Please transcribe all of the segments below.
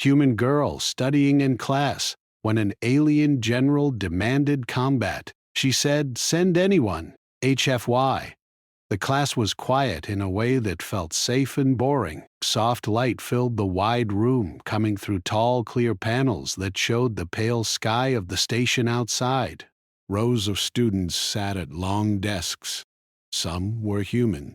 human girl studying in class when an alien general demanded combat. She said, "Send anyone, HFY." The class was quiet in a way that felt safe and boring. Soft light filled the wide room, coming through tall, clear panels that showed the pale sky of the station outside. Rows of students sat at long desks. Some were human,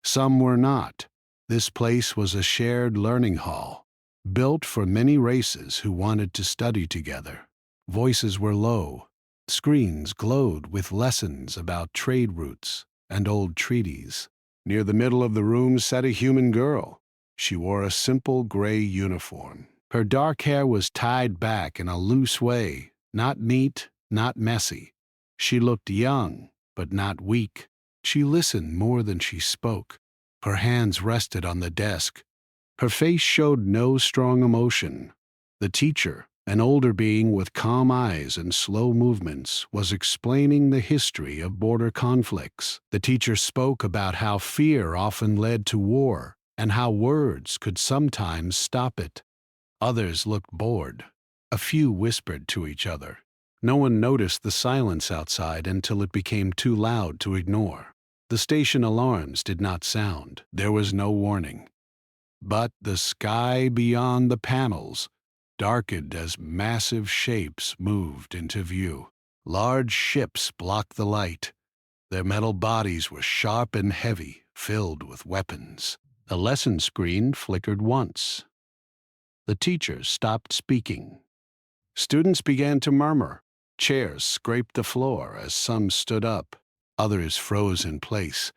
some were not. This place was a shared learning hall, built for many races who wanted to study together. Voices were low. Screens glowed with lessons about trade routes and old treaties. Near the middle of the room sat a human girl. She wore a simple gray uniform. Her dark hair was tied back in a loose way, not neat, not messy. She looked young, but not weak. She listened more than she spoke. Her hands rested on the desk. Her face showed no strong emotion. The teacher, an older being with calm eyes and slow movements, was explaining the history of border conflicts. The teacher spoke about how fear often led to war and how words could sometimes stop it. Others looked bored. A few whispered to each other. No one noticed the silence outside until it became too loud to ignore. The station alarms did not sound. There was no warning. But the sky beyond the panels darkened as massive shapes moved into view. Large ships blocked the light. Their metal bodies were sharp and heavy, filled with weapons. The lesson screen flickered once. The teacher stopped speaking. Students began to murmur. Chairs scraped the floor as some stood up. Others froze in place.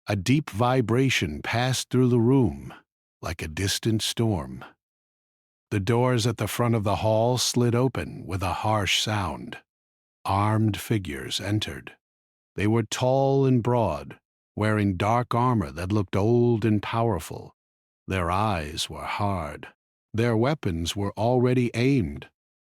A deep vibration passed through the room, like a distant storm. The doors at the front of the hall slid open with a harsh sound. Armed figures entered. They were tall and broad, wearing dark armor that looked old and powerful. Their eyes were hard. Their weapons were already aimed.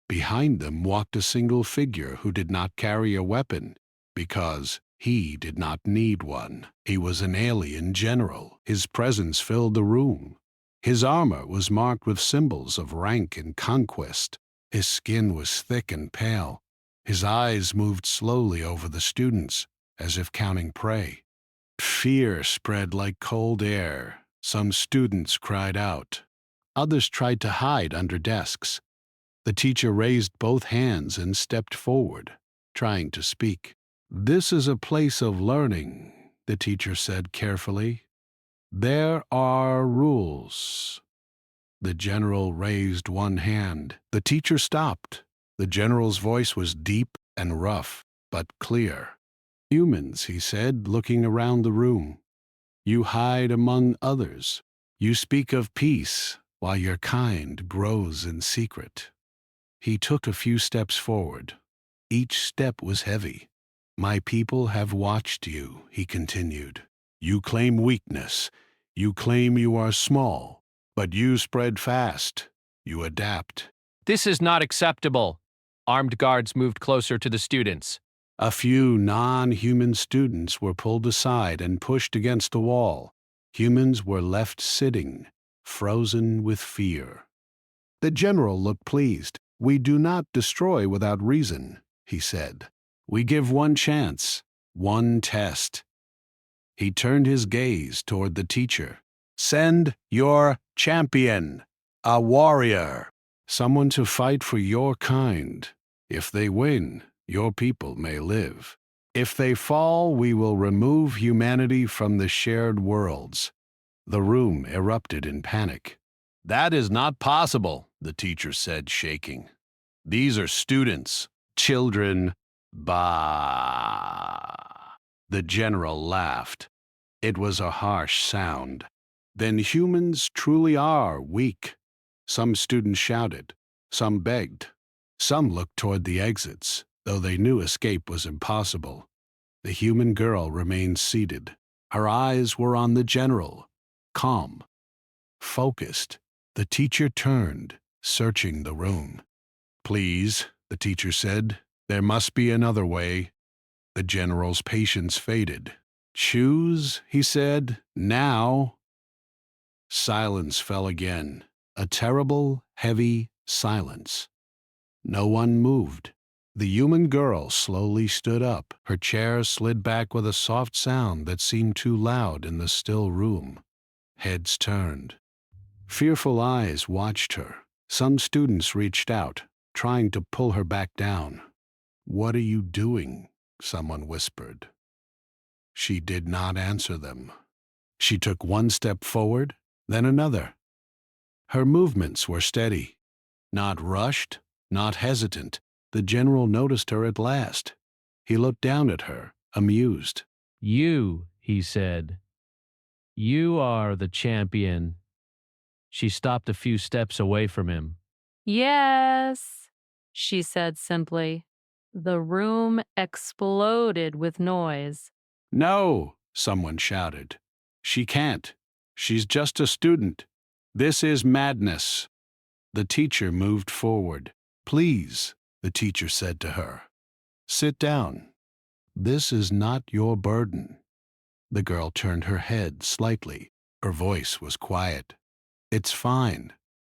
Behind them walked a single figure who did not carry a weapon because he did not need one. He was an alien general. His presence filled the room. His armor was marked with symbols of rank and conquest. His skin was thick and pale. His eyes moved slowly over the students, as if counting prey. Fear spread like cold air. Some students cried out. Others tried to hide under desks. The teacher raised both hands and stepped forward, trying to speak. "This is a place of learning," the teacher said carefully. "There are rules." The general raised one hand. The teacher stopped. The general's voice was deep and rough, but clear. "Humans," he said, looking around the room. "You hide among others. You speak of peace while your kind grows in secret." He took a few steps forward. Each step was heavy. "My people have watched you," he continued. "You claim weakness. You claim you are small. But you spread fast. You adapt." "This is not acceptable." Armed guards moved closer to the students. A few non-human students were pulled aside and pushed against the wall. Humans were left sitting, frozen with fear. The general looked pleased. "We do not destroy without reason," he said. "We give one chance, one test." He turned his gaze toward the teacher. "Send your champion, a warrior, someone to fight for your kind. If they win, your people may live. If they fall, we will remove humanity from the shared worlds." The room erupted in panic. "That is not possible," the teacher said, shaking. "These are students, children." "Bah!" The general laughed. It was a harsh sound. "Then humans truly are weak." Some students shouted. Some begged. Some looked toward the exits, though they knew escape was impossible. The human girl remained seated. Her eyes were on the general, calm, focused. The teacher turned, searching the room. "Please," the teacher said, "there must be another way." The general's patience faded. "Choose," he said, "now." Silence fell again. A terrible, heavy silence. No one moved. The human girl slowly stood up. Her chair slid back with a soft sound that seemed too loud in the still room. Heads turned. Fearful eyes watched her. Some students reached out, trying to pull her back down. "What are you doing?" someone whispered. She did not answer them. She took one step forward, then another. Her movements were steady, not rushed, not hesitant. The general noticed her at last. He looked down at her, amused. You, he said. You are the champion. She stopped a few steps away from him. Yes, she said simply. The room exploded with noise. "No," someone shouted. "She can't. She's just a student. This is madness." The teacher moved forward. "Please," the teacher said to her. "Sit down. This is not your burden." The girl turned her head slightly. Her voice was quiet. "It's fine."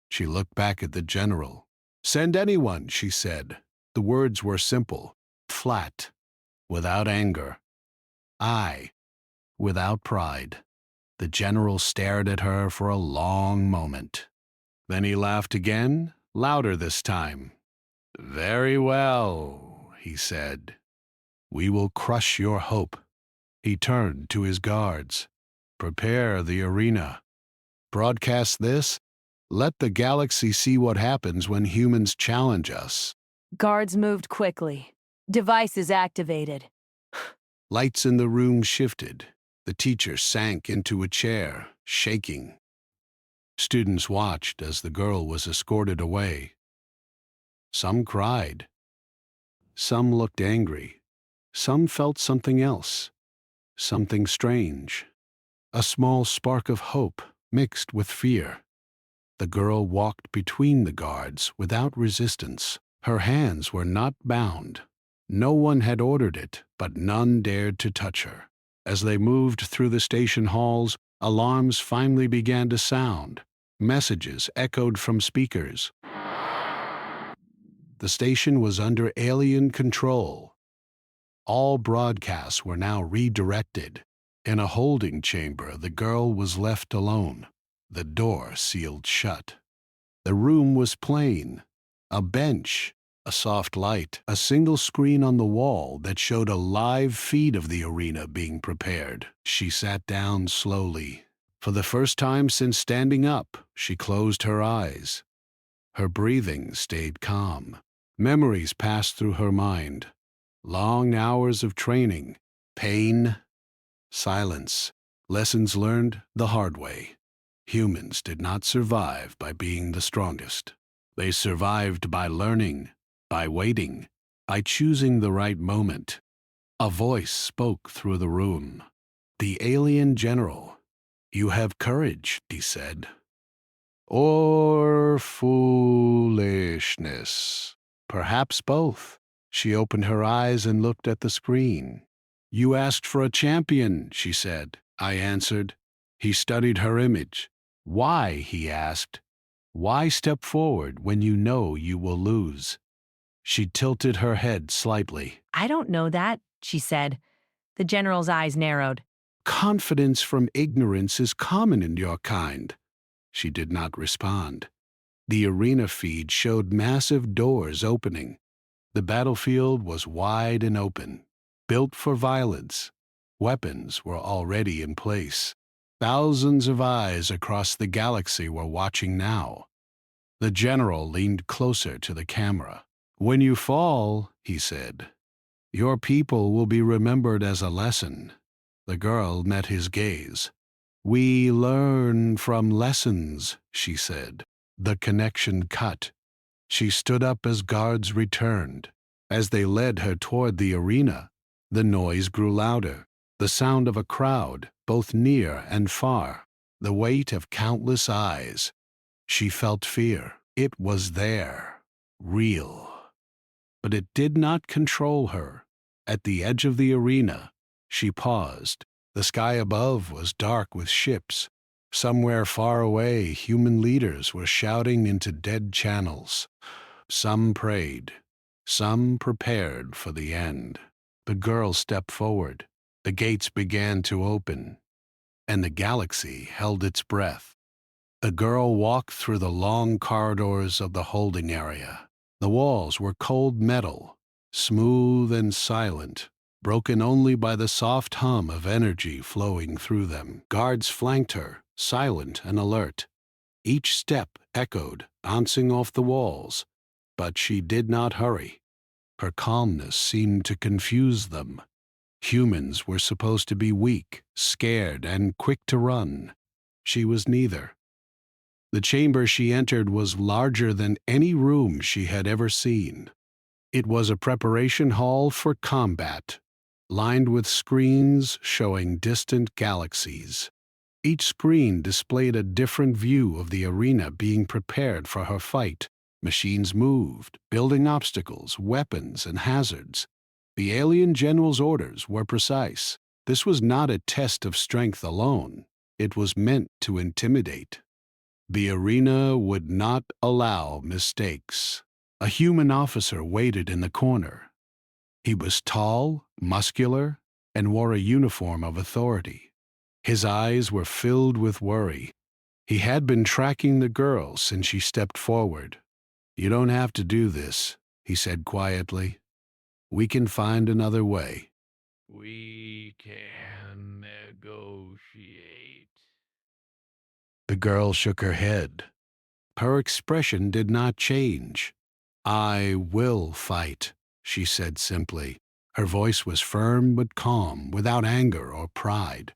She looked back at the general. "Send anyone," she said. The words were simple, flat, without anger. "I," without pride. The general stared at her for a long moment. Then he laughed again, louder this time. "Very well," he said. "We will crush your hope." He turned to his guards. "Prepare the arena. Broadcast this. Let the galaxy see what happens when humans challenge us." Guards moved quickly. Devices activated. Lights in the room shifted. The teacher sank into a chair, shaking. Students watched as the girl was escorted away. Some cried. Some looked angry. Some felt something else, something strange. A small spark of hope mixed with fear. The girl walked between the guards without resistance. Her hands were not bound. No one had ordered it, but none dared to touch her. As they moved through the station halls, alarms finally began to sound. Messages echoed from speakers. The station was under alien control. All broadcasts were now redirected. In a holding chamber, the girl was left alone, the door sealed shut. The room was plain. A bench, a soft light, a single screen on the wall that showed a live feed of the arena being prepared. She sat down slowly. For the first time since standing up, she closed her eyes. Her breathing stayed calm. Memories passed through her mind. Long hours of training, pain, silence, lessons learned the hard way. Humans did not survive by being the strongest. They survived by learning, by waiting, by choosing the right moment. A voice spoke through the room. The alien general. "You have courage," he said. "Or foolishness. Perhaps both." She opened her eyes and looked at the screen. "You asked for a champion," she said. "I answered." He studied her image. "Why?" he asked. "Why step forward when you know you will lose?" She tilted her head slightly. I don't know that, she said. The general's eyes narrowed. "Confidence from ignorance is common in your kind." She did not respond. The arena feed showed massive doors opening. The battlefield was wide and open, built for violence. Weapons were already in place. Thousands of eyes across the galaxy were watching now. The general leaned closer to the camera. "When you fall," he said, "your people will be remembered as a lesson." The girl met his gaze. "We learn from lessons," she said. The connection cut. She stood up as guards returned. As they led her toward the arena, the noise grew louder, the sound of a crowd, both near and far, the weight of countless eyes. She felt fear. It was there, real. But it did not control her. At the edge of the arena, she paused. The sky above was dark with ships. Somewhere far away, human leaders were shouting into dead channels. Some prayed. Some prepared for the end. The girl stepped forward. The gates began to open, and the galaxy held its breath. The girl walked through the long corridors of the holding area. The walls were cold metal, smooth and silent, broken only by the soft hum of energy flowing through them. Guards flanked her, silent and alert. Each step echoed, bouncing off the walls, but she did not hurry. Her calmness seemed to confuse them. Humans were supposed to be weak, scared, and quick to run. She was neither. The chamber she entered was larger than any room she had ever seen. It was a preparation hall for combat, lined with screens showing distant galaxies. Each screen displayed a different view of the arena being prepared for her fight. Machines moved, building obstacles, weapons, and hazards. The alien general's orders were precise. This was not a test of strength alone. It was meant to intimidate. The arena would not allow mistakes. A human officer waited in the corner. He was tall, muscular, and wore a uniform of authority. His eyes were filled with worry. He had been tracking the girl since she stepped forward. "You don't have to do this," he said quietly. "We can find another way." We can negotiate. The girl shook her head. Her expression did not change. "I will fight," she said simply. Her voice was firm but calm, without anger or pride.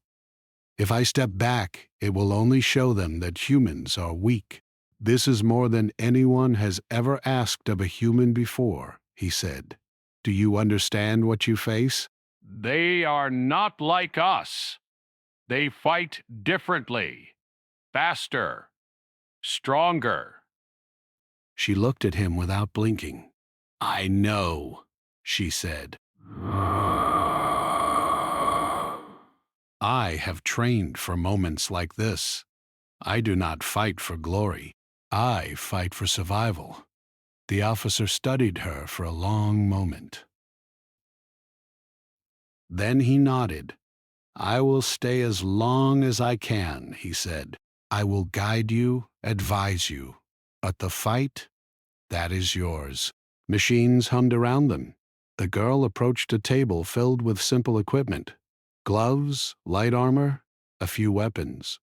"If I step back, it will only show them that humans are weak. This is more than anyone has ever asked of a human before," he said. "Do you understand what you face?" They are not like us. They fight differently, faster, stronger. She looked at him without blinking. "I know," she said. "I have trained for moments like this. I do not fight for glory. I fight for survival." The officer studied her for a long moment. Then he nodded. "I will stay as long as I can," he said. "I will guide you, advise you. But the fight, that is yours." Machines hummed around them. The girl approached a table filled with simple equipment: gloves, light armor, a few weapons.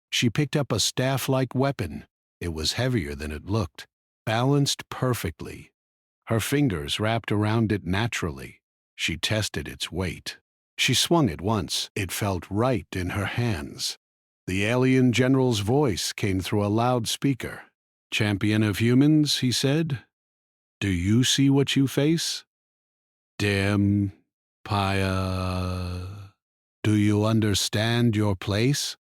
She picked up a staff-like weapon. It was heavier than it looked, balanced perfectly. Her fingers wrapped around it naturally. She tested its weight. She swung it once. It felt right in her hands. The alien general's voice came through a loudspeaker. "Champion of humans," he said, "do you see what you face? Dim, Paya, do you understand your place?"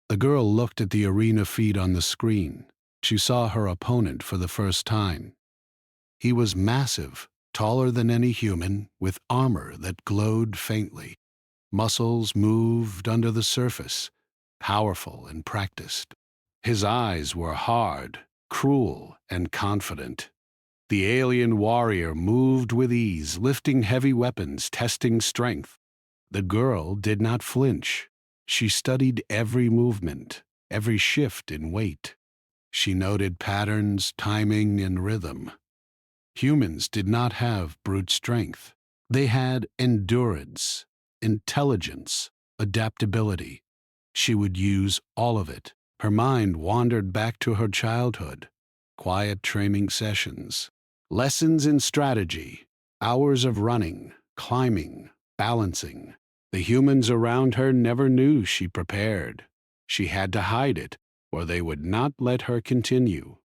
The girl looked at the arena feed on the screen. She saw her opponent for the first time. He was massive, taller than any human, with armor that glowed faintly. Muscles moved under the surface, powerful and practiced. His eyes were hard, cruel, and confident. The alien warrior moved with ease, lifting heavy weapons, testing strength. The girl did not flinch. She studied every movement, every shift in weight. She noted patterns, timing, and rhythm. Humans did not have brute strength. They had endurance, intelligence, adaptability. She would use all of it. Her mind wandered back to her childhood, quiet training sessions, lessons in strategy, hours of running, climbing, balancing. The humans around her never knew she prepared. She had to hide it, or they would not let her continue.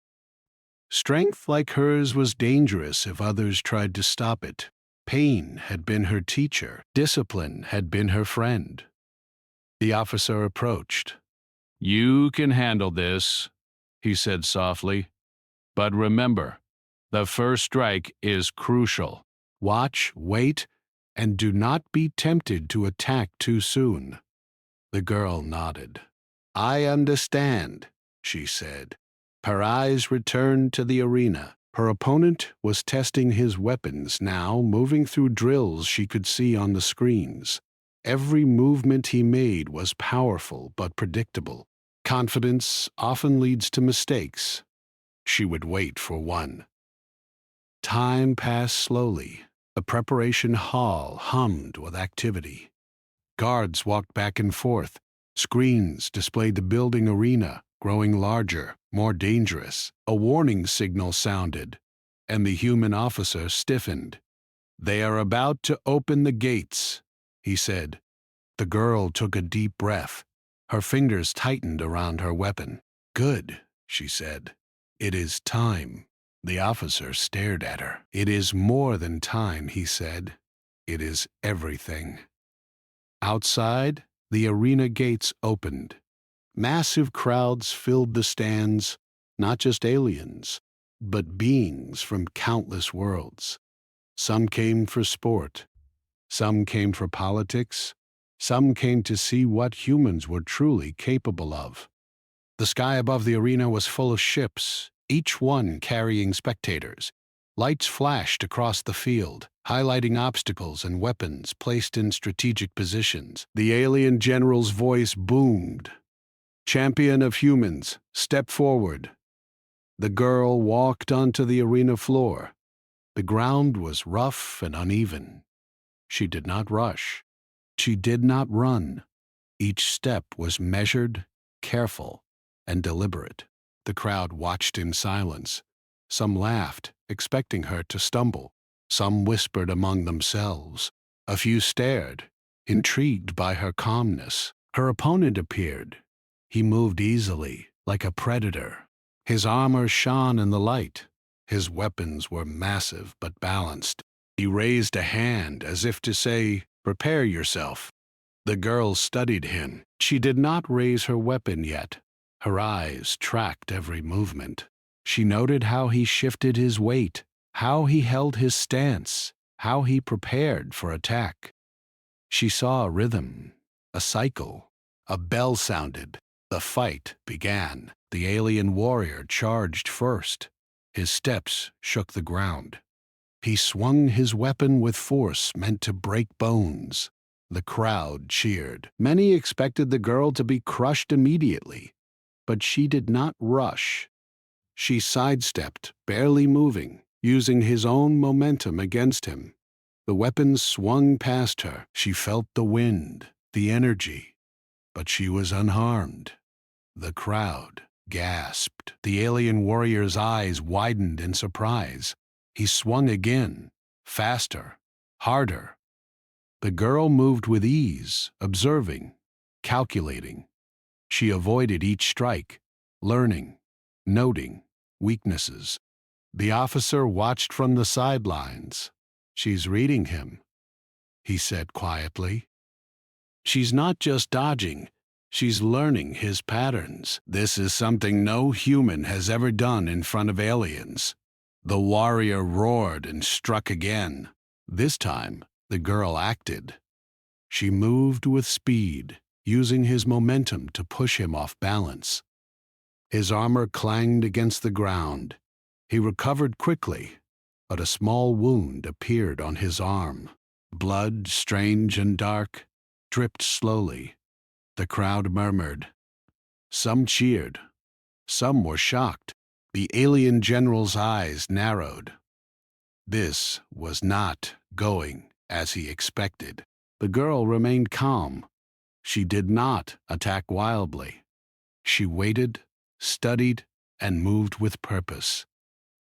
Strength like hers was dangerous if others tried to stop it. Pain had been her teacher. Discipline had been her friend. The officer approached. "You can handle this," he said softly. "But remember, the first strike is crucial. Watch, wait, and do not be tempted to attack too soon." The girl nodded. I understand, she said. Her eyes returned to the arena. Her opponent was testing his weapons now, moving through drills she could see on the screens. Every movement he made was powerful but predictable. Confidence often leads to mistakes. She would wait for one. Time passed slowly. The preparation hall hummed with activity. Guards walked back and forth. Screens displayed the building arena, growing larger, more dangerous. A warning signal sounded, and the human officer stiffened. "They are about to open the gates," he said. The girl took a deep breath. Her fingers tightened around her weapon. "Good," she said. "It is time." The officer stared at her. "It is more than time," he said. "It is everything." Outside, the arena gates opened. Massive crowds filled the stands, not just aliens, but beings from countless worlds. Some came for sport. Some came for politics. Some came to see what humans were truly capable of. The sky above the arena was full of ships, each one carrying spectators. Lights flashed across the field, highlighting obstacles and weapons placed in strategic positions. The alien general's voice boomed. "Champion of humans, step forward." The girl walked onto the arena floor. The ground was rough and uneven. She did not rush. She did not run. Each step was measured, careful, and deliberate. The crowd watched in silence. Some laughed, expecting her to stumble. Some whispered among themselves. A few stared, intrigued by her calmness. Her opponent appeared. He moved easily, like a predator. His armor shone in the light. His weapons were massive but balanced. He raised a hand as if to say, "Prepare yourself." The girl studied him. She did not raise her weapon yet. Her eyes tracked every movement. She noted how he shifted his weight, how he held his stance, how he prepared for attack. She saw a rhythm, a cycle. A bell sounded. The fight began. The alien warrior charged first. His steps shook the ground. He swung his weapon with force meant to break bones. The crowd cheered. Many expected the girl to be crushed immediately, but she did not rush. She sidestepped, barely moving, using his own momentum against him. The weapon swung past her. She felt the wind, the energy, but she was unharmed. The crowd gasped. The alien warrior's eyes widened in surprise. He swung again, faster, harder. The girl moved with ease, observing, calculating. She avoided each strike, learning, noting weaknesses. The officer watched from the sidelines. "She's reading him," he said quietly. "She's not just dodging, she's learning his patterns. This is something no human has ever done in front of aliens." The warrior roared and struck again. This time, the girl acted. She moved with speed, using his momentum to push him off balance. His armor clanged against the ground. He recovered quickly, but a small wound appeared on his arm. Blood, strange and dark, dripped slowly. The crowd murmured. Some cheered. Some were shocked. The alien general's eyes narrowed. This was not going as he expected. The girl remained calm. She did not attack wildly. She waited, studied, and moved with purpose.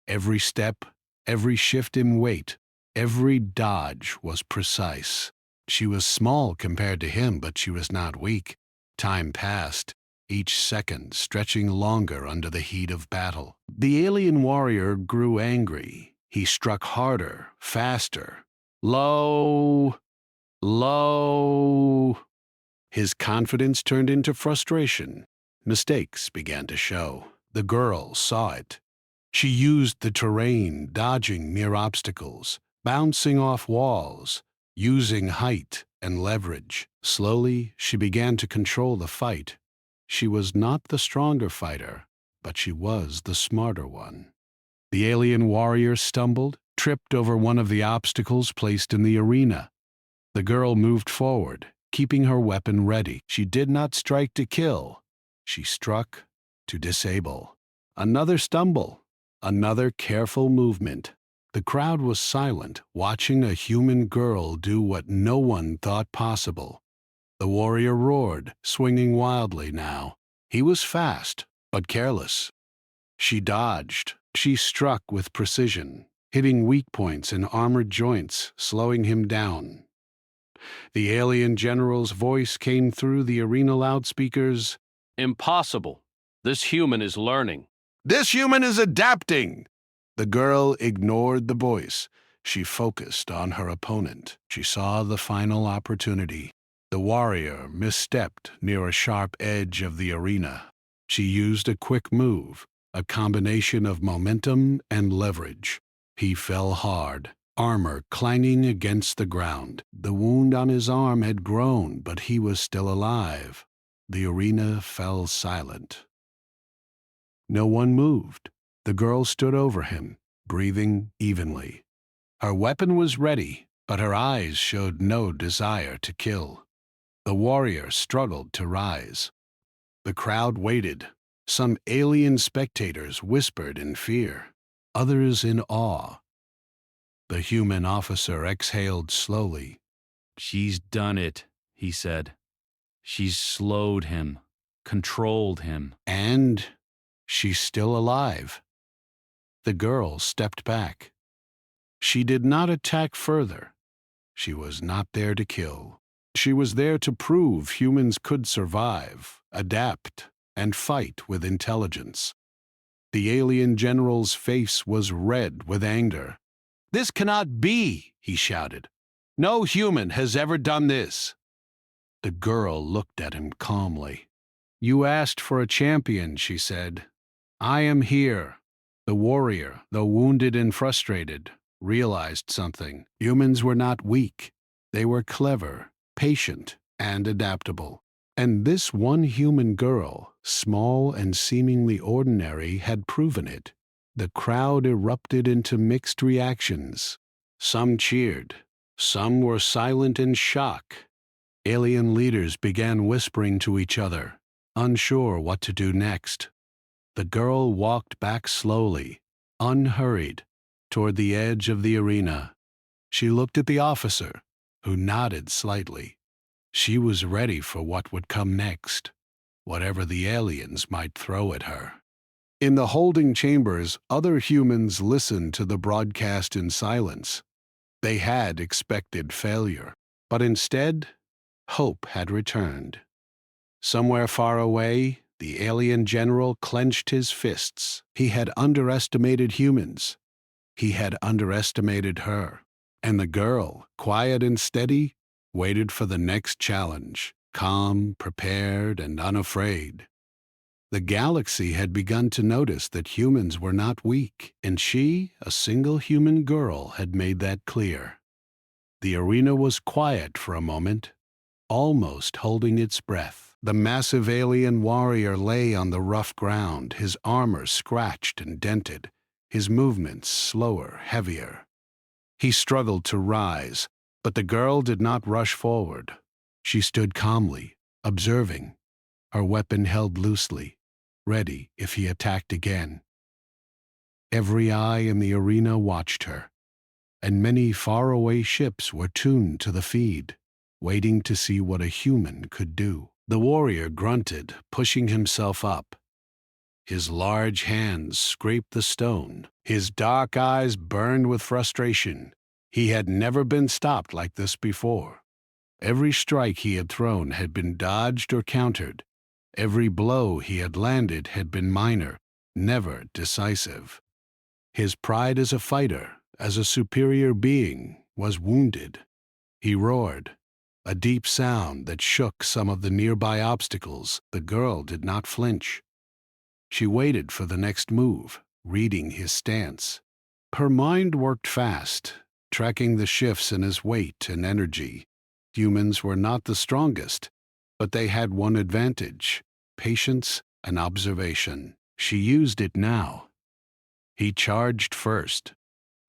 Every step, every shift in weight, every dodge was precise. She was small compared to him, but she was not weak. Time passed, each second stretching longer under the heat of battle. The alien warrior grew angry. He struck harder, faster. Low, low. His confidence turned into frustration. Mistakes began to show. The girl saw it. She used the terrain, dodging near obstacles, bouncing off walls, using height and leverage. Slowly, she began to control the fight. She was not the stronger fighter, but she was the smarter one. The alien warrior stumbled, tripped over one of the obstacles placed in the arena. The girl moved forward, keeping her weapon ready. She did not strike to kill. She struck to disable. Another stumble, another careful movement. The crowd was silent, watching a human girl do what no one thought possible. The warrior roared, swinging wildly now. He was fast, but careless. She dodged. She struck with precision, hitting weak points in armored joints, slowing him down. The alien general's voice came through the arena loudspeakers. Impossible. This human is learning. This human is adapting! The girl ignored the voice. She focused on her opponent. She saw the final opportunity. The warrior misstepped near a sharp edge of the arena. She used a quick move, a combination of momentum and leverage. He fell hard, armor clanging against the ground. The wound on his arm had grown, but he was still alive. The arena fell silent. No one moved. The girl stood over him, breathing evenly. Her weapon was ready, but her eyes showed no desire to kill. The warrior struggled to rise. The crowd waited. Some alien spectators whispered in fear, others in awe. The human officer exhaled slowly. "She's done it," he said. "She's slowed him, controlled him." And she's still alive. The girl stepped back. She did not attack further. She was not there to kill. She was there to prove humans could survive, adapt, and fight with intelligence. The alien general's face was red with anger. "This cannot be," he shouted. "No human has ever done this." The girl looked at him calmly. "You asked for a champion," she said. "I am here." The warrior, though wounded and frustrated, realized something. Humans were not weak. They were clever, patient, and adaptable. And this one human girl, small and seemingly ordinary, had proven it. The crowd erupted into mixed reactions. Some cheered. Some were silent in shock. Alien leaders began whispering to each other, unsure what to do next. The girl walked back slowly, unhurried, toward the edge of the arena. She looked at the officer, who nodded slightly. She was ready for what would come next, whatever the aliens might throw at her. In the holding chambers, other humans listened to the broadcast in silence. They had expected failure, but instead, hope had returned. Somewhere far away, the alien general clenched his fists. He had underestimated humans. He had underestimated her. And the girl, quiet and steady, waited for the next challenge, calm, prepared, and unafraid. The galaxy had begun to notice that humans were not weak, and she, a single human girl, had made that clear. The arena was quiet for a moment, almost holding its breath. The massive alien warrior lay on the rough ground, his armor scratched and dented, his movements slower, heavier. He struggled to rise, but the girl did not rush forward. She stood calmly, observing, her weapon held loosely, ready if he attacked again. Every eye in the arena watched her, and many faraway ships were tuned to the feed, waiting to see what a human could do. The warrior grunted, pushing himself up. His large hands scraped the stone. His dark eyes burned with frustration. He had never been stopped like this before. Every strike he had thrown had been dodged or countered. Every blow he had landed had been minor, never decisive. His pride as a fighter, as a superior being, was wounded. He roared, a deep sound that shook some of the nearby obstacles. The girl did not flinch. She waited for the next move, reading his stance. Her mind worked fast, tracking the shifts in his weight and energy. Humans were not the strongest, but they had one advantage. patience, and observation. She used it now. He charged first.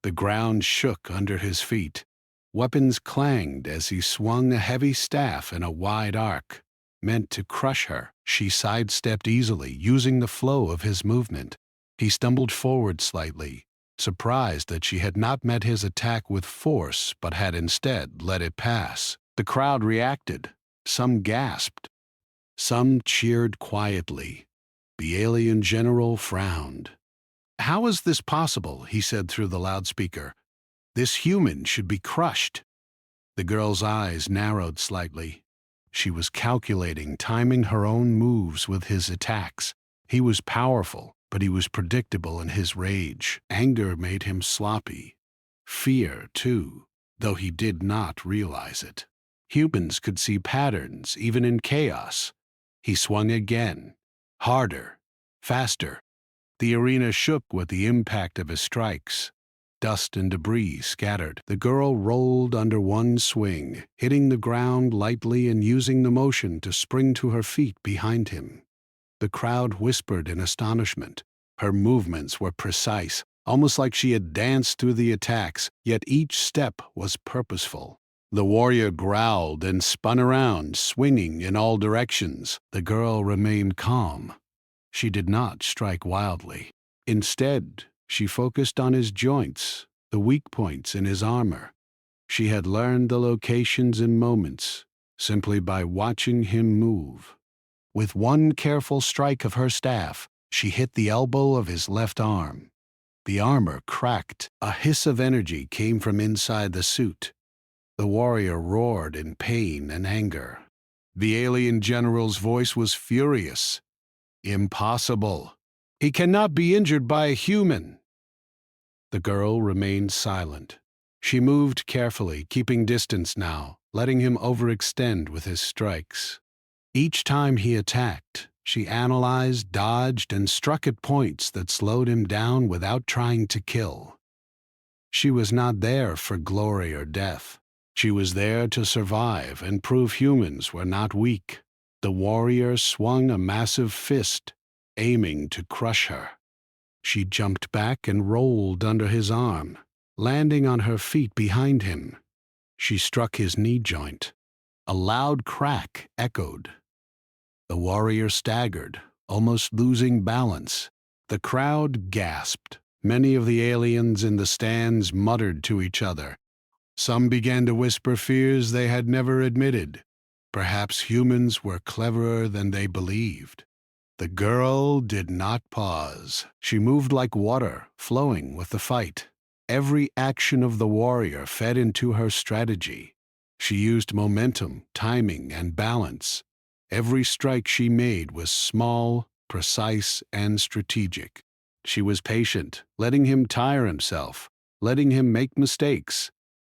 The ground shook under his feet. Weapons clanged as he swung a heavy staff in a wide arc, meant to crush her. She sidestepped easily, using the flow of his movement. He stumbled forward slightly, surprised that she had not met his attack with force but had instead let it pass. The crowd reacted. Some gasped. Some cheered quietly. The alien general frowned. "How is this possible?" he said through the loudspeaker. "This human should be crushed." The girl's eyes narrowed slightly. She was calculating, timing her own moves with his attacks. He was powerful, but he was predictable in his rage. Anger made him sloppy. Fear, too, though he did not realize it. Humans could see patterns, even in chaos. He swung again. Harder. Faster. The arena shook with the impact of his strikes. Dust and debris scattered. The girl rolled under one swing, hitting the ground lightly and using the motion to spring to her feet behind him. The crowd whispered in astonishment. Her movements were precise, almost like she had danced through the attacks, yet each step was purposeful. The warrior growled and spun around, swinging in all directions. The girl remained calm. She did not strike wildly. Instead, she focused on his joints, the weak points in his armor. She had learned the locations in moments, simply by watching him move. With one careful strike of her staff, she hit the elbow of his left arm. The armor cracked. A hiss of energy came from inside the suit. The warrior roared in pain and anger. The alien general's voice was furious. "Impossible. He cannot be injured by a human." The girl remained silent. She moved carefully, keeping distance now, letting him overextend with his strikes. Each time he attacked, she analyzed, dodged, and struck at points that slowed him down without trying to kill. She was not there for glory or death. She was there to survive and prove humans were not weak. The warrior swung a massive fist, aiming to crush her. She jumped back and rolled under his arm, landing on her feet behind him. She struck his knee joint. A loud crack echoed. The warrior staggered, almost losing balance. The crowd gasped. Many of the aliens in the stands muttered to each other. Some began to whisper fears they had never admitted. Perhaps humans were cleverer than they believed. The girl did not pause. She moved like water, flowing with the fight. Every action of the warrior fed into her strategy. She used momentum, timing, and balance. Every strike she made was small, precise, and strategic. She was patient, letting him tire himself, letting him make mistakes.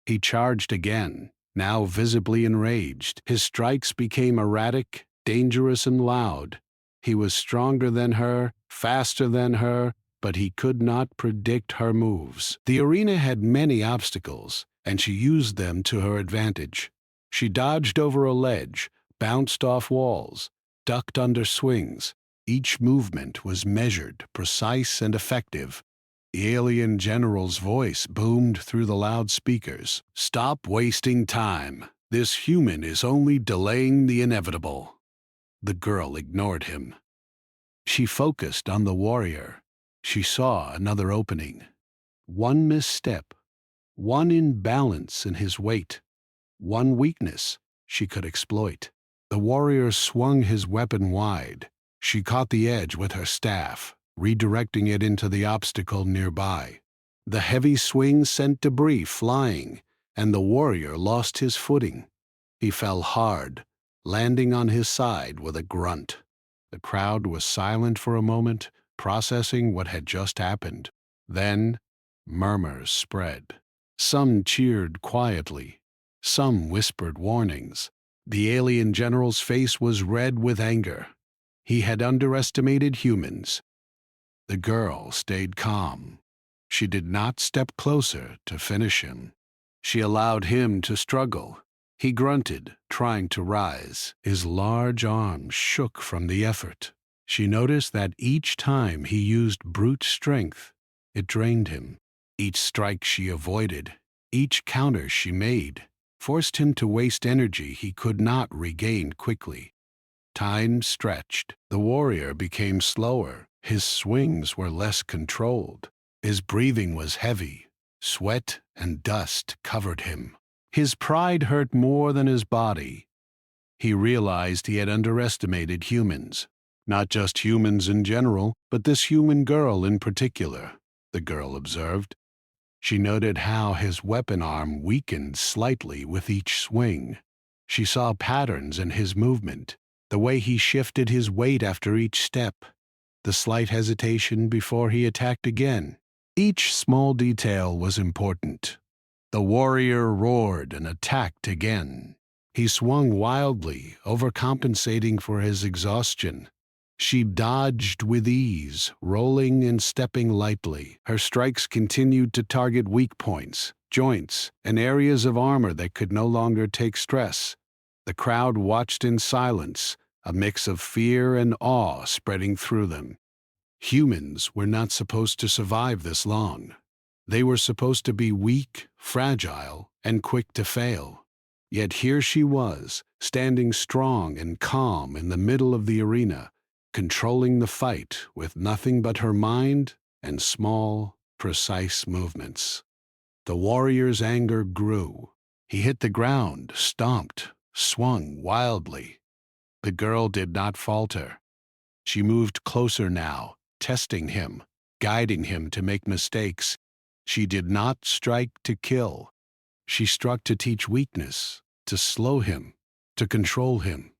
He charged again, now visibly enraged. His strikes became erratic, dangerous, and loud. He was stronger than her, faster than her, but he could not predict her moves. The arena had many obstacles, and she used them to her advantage. She dodged over a ledge, bounced off walls, ducked under swings. Each movement was measured, precise, and effective. The alien general's voice boomed through the loudspeakers. "Stop wasting time. This human is only delaying the inevitable." The girl ignored him. She focused on the warrior. She saw another opening. One misstep, one imbalance in his weight, one weakness she could exploit. The warrior swung his weapon wide. She caught the edge with her staff, redirecting it into the obstacle nearby. The heavy swing sent debris flying, and the warrior lost his footing. He fell hard, landing on his side with a grunt. The crowd was silent for a moment, processing what had just happened. Then, murmurs spread. Some cheered quietly. Some whispered warnings. The alien general's face was red with anger. He had underestimated humans. The girl stayed calm. She did not step closer to finish him. She allowed him to struggle. He grunted, trying to rise. His large arms shook from the effort. She noticed that each time he used brute strength, it drained him. Each strike she avoided, each counter she made, forced him to waste energy he could not regain quickly. Time stretched. The warrior became slower. His swings were less controlled. His breathing was heavy. Sweat and dust covered him. His pride hurt more than his body. He realized he had underestimated humans. Not just humans in general, but this human girl in particular, the girl observed. She noted how his weapon arm weakened slightly with each swing. She saw patterns in his movement, the way he shifted his weight after each step, the slight hesitation before he attacked again. Each small detail was important. The warrior roared and attacked again. He swung wildly, overcompensating for his exhaustion. She dodged with ease, rolling and stepping lightly. Her strikes continued to target weak points, joints, and areas of armor that could no longer take stress. The crowd watched in silence, a mix of fear and awe spreading through them. Humans were not supposed to survive this long. They were supposed to be weak, fragile, and quick to fail. Yet here she was, standing strong and calm in the middle of the arena, controlling the fight with nothing but her mind and small, precise movements. The warrior's anger grew. He hit the ground, stomped, swung wildly. The girl did not falter. She moved closer now, testing him, guiding him to make mistakes. She did not strike to kill. She struck to teach weakness, to slow him, to control him.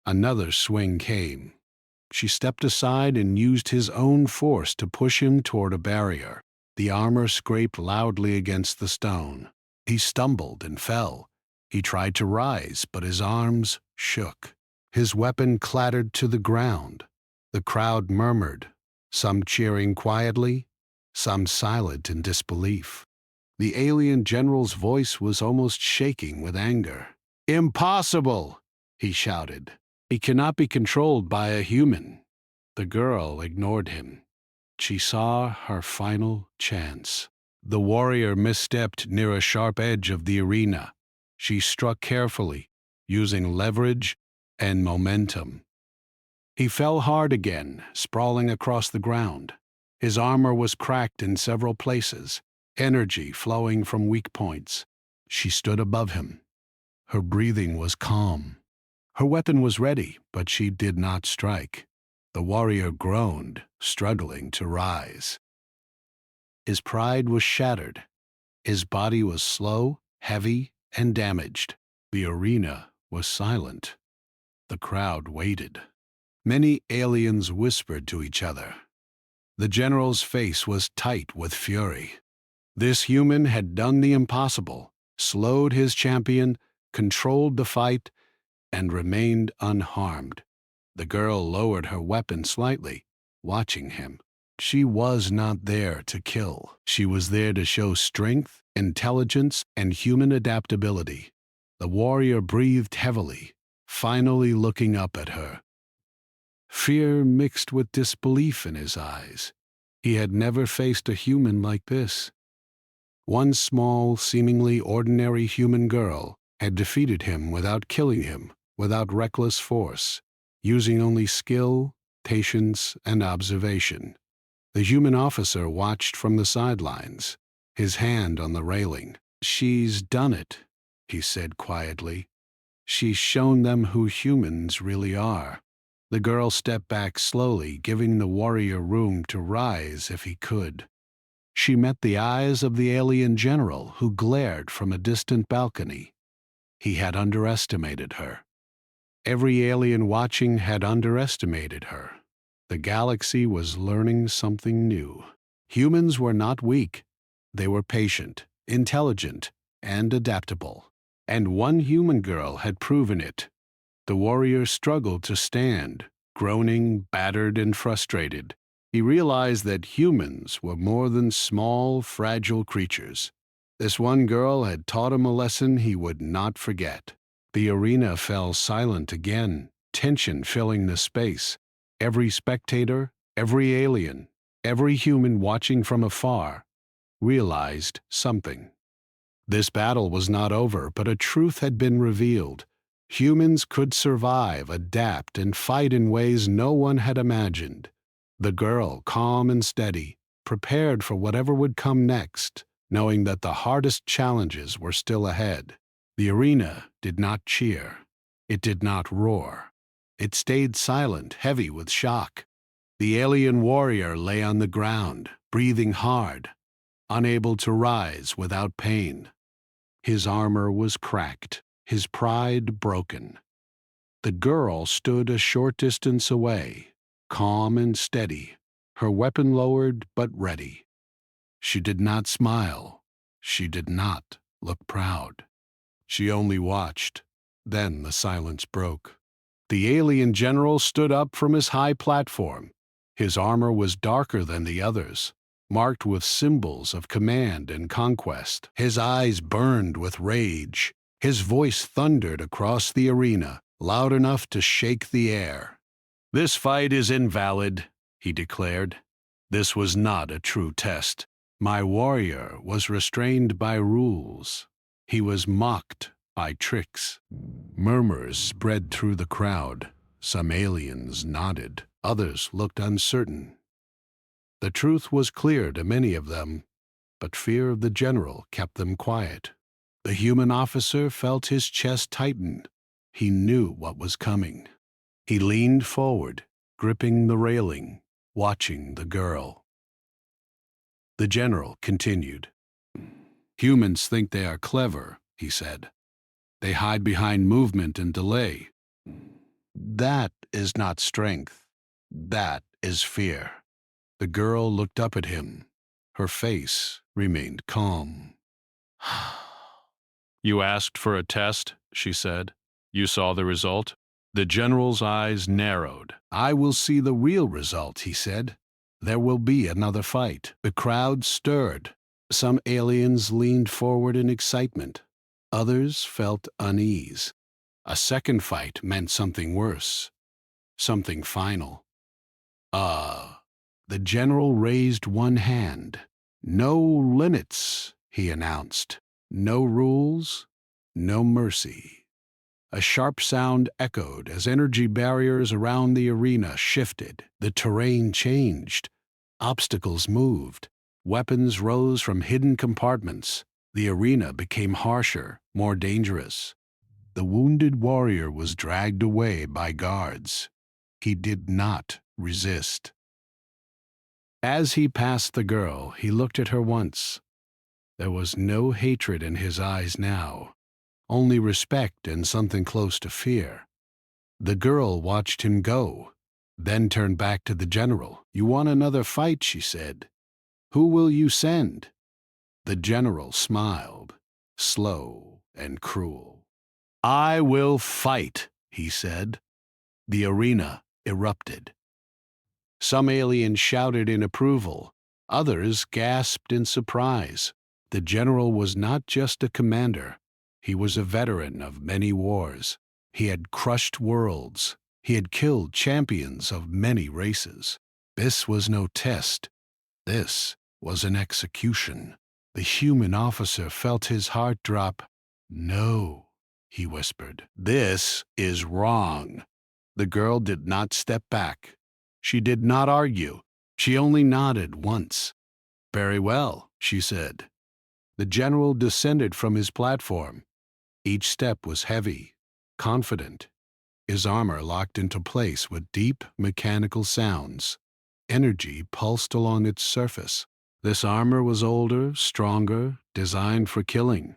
Another swing came. She stepped aside and used his own force to push him toward a barrier. The armor scraped loudly against the stone. He stumbled and fell. He tried to rise, but his arms shook. His weapon clattered to the ground. The crowd murmured, some cheering quietly, some silent in disbelief. The alien general's voice was almost shaking with anger. "Impossible!" he shouted. "He cannot be controlled by a human." The girl ignored him. She saw her final chance. The warrior misstepped near a sharp edge of the arena. She struck carefully, using leverage and momentum. He fell hard again, sprawling across the ground. His armor was cracked in several places, energy flowing from weak points. She stood above him. Her breathing was calm. Her weapon was ready, but she did not strike. The warrior groaned, struggling to rise. His pride was shattered. His body was slow, heavy, and damaged. The arena was silent. The crowd waited. Many aliens whispered to each other. The general's face was tight with fury. This human had done the impossible, slowed his champion, controlled the fight, and remained unharmed. The girl lowered her weapon slightly, watching him. She was not there to kill. She was there to show strength, intelligence, and human adaptability. The warrior breathed heavily, finally looking up at her. Fear mixed with disbelief in his eyes. He had never faced a human like this. One small, seemingly ordinary human girl had defeated him without killing him, without reckless force, using only skill, patience, and observation. The human officer watched from the sidelines, his hand on the railing. "She's done it," he said quietly. "She's shown them who humans really are." The girl stepped back slowly, giving the warrior room to rise if he could. She met the eyes of the alien general, who glared from a distant balcony. He had underestimated her. Every alien watching had underestimated her. The galaxy was learning something new. Humans were not weak. They were patient, intelligent, and adaptable. And one human girl had proven it. The warrior struggled to stand, groaning, battered, and frustrated. He realized that humans were more than small, fragile creatures. This one girl had taught him a lesson he would not forget. The arena fell silent again, tension filling the space. Every spectator, every alien, every human watching from afar realized something. This battle was not over, but a truth had been revealed. Humans could survive, adapt, and fight in ways no one had imagined. The girl, calm and steady, prepared for whatever would come next, knowing that the hardest challenges were still ahead. The arena did not cheer. It did not roar. It stayed silent, heavy with shock. The alien warrior lay on the ground, breathing hard, unable to rise without pain. His armor was cracked, his pride broken. The girl stood a short distance away, calm and steady, her weapon lowered but ready. She did not smile. She did not look proud. She only watched. Then the silence broke. The alien general stood up from his high platform. His armor was darker than the others, marked with symbols of command and conquest. His eyes burned with rage. His voice thundered across the arena, loud enough to shake the air. "This fight is invalid," he declared. "This was not a true test. My warrior was restrained by rules. He was mocked by tricks." Murmurs spread through the crowd. Some aliens nodded. Others looked uncertain. The truth was clear to many of them, but fear of the general kept them quiet. The human officer felt his chest tighten. He knew what was coming. He leaned forward, gripping the railing, watching the girl. The general continued. "Humans think they are clever," he said. "They hide behind movement and delay. That is not strength. That is fear." The girl looked up at him. Her face remained calm. "You asked for a test," she said. "You saw the result?" The general's eyes narrowed. "I will see the real result," he said. "There will be another fight." The crowd stirred. Some aliens leaned forward in excitement. Others felt unease. A second fight meant something worse, something final. The general raised one hand. "No limits," he announced. "No rules, no mercy." A sharp sound echoed as energy barriers around the arena shifted. The terrain changed. Obstacles moved. Weapons rose from hidden compartments. The arena became harsher, more dangerous. The wounded warrior was dragged away by guards. He did not resist. As he passed the girl, he looked at her once. There was no hatred in his eyes now, only respect and something close to fear. The girl watched him go, then turned back to the general. "You want another fight?" she said. "Who will you send?" The general smiled, slow and cruel. "I will fight," he said. The arena erupted. Some aliens shouted in approval. Others gasped in surprise. The general was not just a commander. He was a veteran of many wars. He had crushed worlds. He had killed champions of many races. This was no test. This was an execution. The human officer felt his heart drop. "No," he whispered. "This is wrong." The girl did not step back. She did not argue. She only nodded once. "Very well," she said. The general descended from his platform. Each step was heavy, confident. His armor locked into place with deep mechanical sounds. Energy pulsed along its surface. This armor was older, stronger, designed for killing.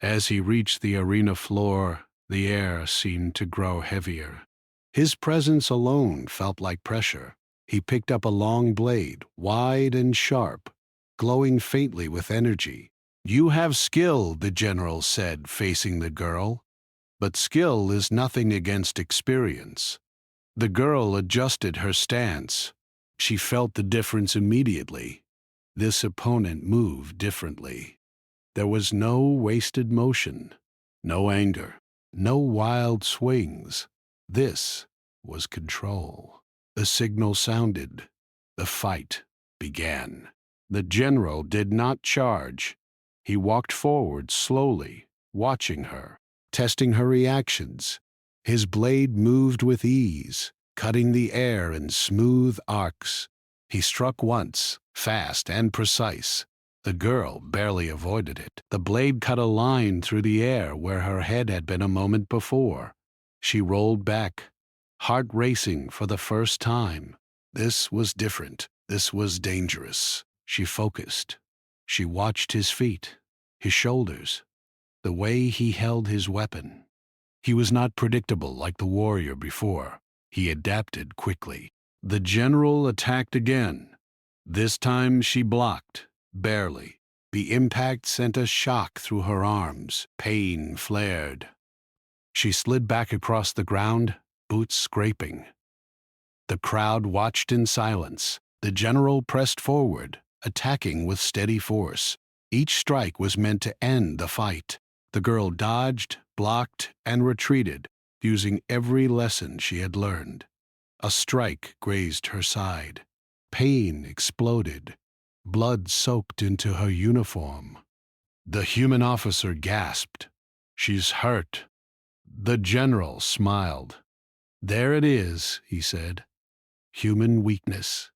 As he reached the arena floor, the air seemed to grow heavier. His presence alone felt like pressure. He picked up a long blade, wide and sharp, glowing faintly with energy. "You have skill," the general said, facing the girl. "But skill is nothing against experience." The girl adjusted her stance. She felt the difference immediately. This opponent moved differently. There was no wasted motion, no anger, no wild swings. This was control. The signal sounded. The fight began. The general did not charge. He walked forward slowly, watching her, testing her reactions. His blade moved with ease, cutting the air in smooth arcs. He struck once, fast and precise. The girl barely avoided it. The blade cut a line through the air where her head had been a moment before. She rolled back, heart racing for the first time. This was different. This was dangerous. She focused. She watched his feet, his shoulders, the way he held his weapon. He was not predictable like the warrior before. He adapted quickly. The general attacked again. This time she blocked, barely. The impact sent a shock through her arms. Pain flared. She slid back across the ground, boots scraping. The crowd watched in silence. The general pressed forward, attacking with steady force. Each strike was meant to end the fight. The girl dodged, blocked, and retreated, using every lesson she had learned. A strike grazed her side. Pain exploded. Blood soaked into her uniform. The human officer gasped. "She's hurt." The general smiled. "There it is," he said. "Human weakness."